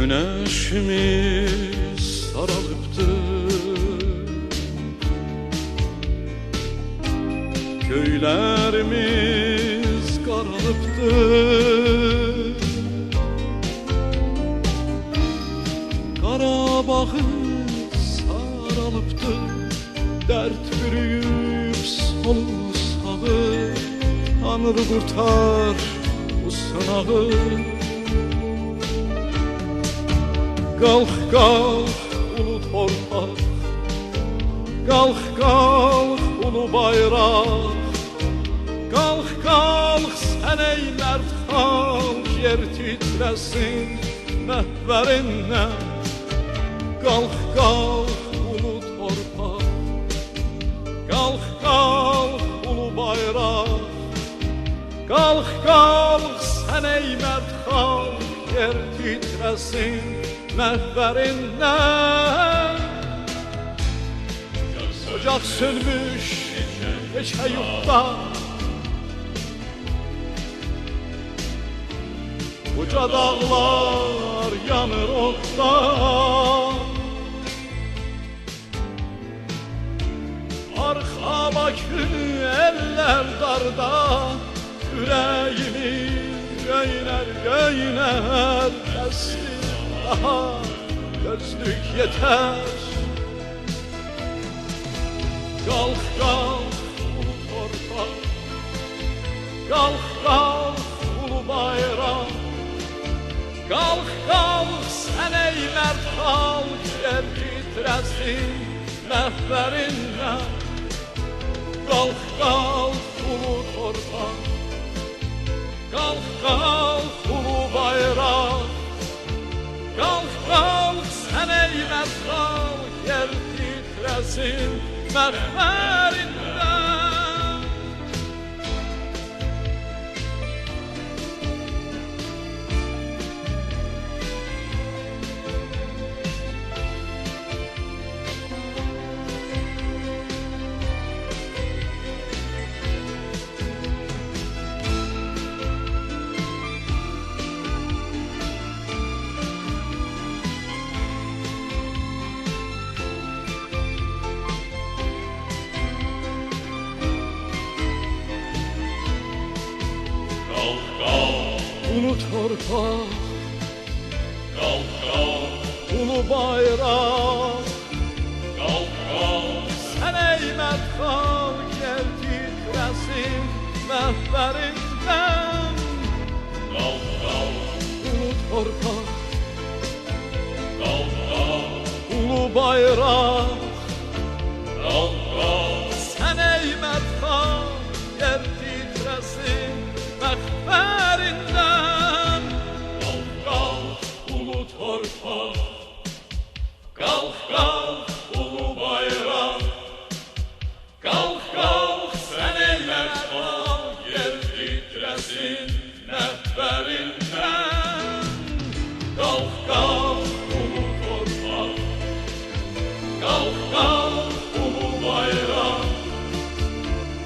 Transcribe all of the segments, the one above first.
Güneşimiz saralıptı, köylerimiz karalıptı. Qarabağız saralıptı, dert bürüyüp solusağı. Tanrı kurtar bu sınağı. Kalk kalk ulu torpaq, kalk kalk ulu bayraq. Kalk kalk sən ey mərd xalq, yer titresin məhvərinlə. Kalk kalk ulu torpaq, kalk kalk ulu bayraq. Kalk kalk sən ey mərd xalq, yer titresin məhvərindən. Ocaq sönmüş neçə yurtda, uca dağlar yanır otda. Arxa Bakı eller darda, yüreğimiz göynər göynər. Dəstin daha gözlük yeter. Kalk kalk ulu torpaq, kalk kalk ulu bayraq. Kalk kalk sən ey mərd xalq, yer titresin məhvərindən. Kalk kalk ulu torpaq, kalk kalk ulu bayraq. Kalk kalk sən ey mərd xalq, yer titresin məhvərindən. Ulu torpaq, kalk kalk, ulu bayraq. kalk kalk, Sən ey mərd xalq, yer titresin məhvərindən. kalk kalk, Ulu torpaq, kalk kalk, ulu bayraq. kalk kalk, Sən ey mərd xalq, yer titresin məhvərindən. kalk kalk, ulu torpaq, kalk kalk, ulu bayraq. Kalk kalk, sen ey mərd xalq, yer titresin məhvərindən. Kalk kalk, ulu torpaq, kalk kalk, ulu bayraq.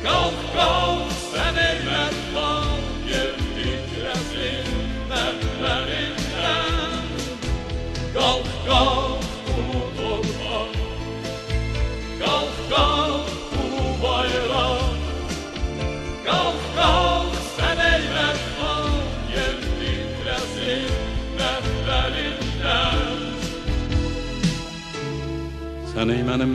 Kalk kalk, sen ey mərd xalq, yer titresin məhvərindən. Kalk kalk, ulu torpaq, kalk kalk, ulu bayraq. Kalk kalk, sen ey mərd xalq, yer titresin məhvərindən. Sən ey mənim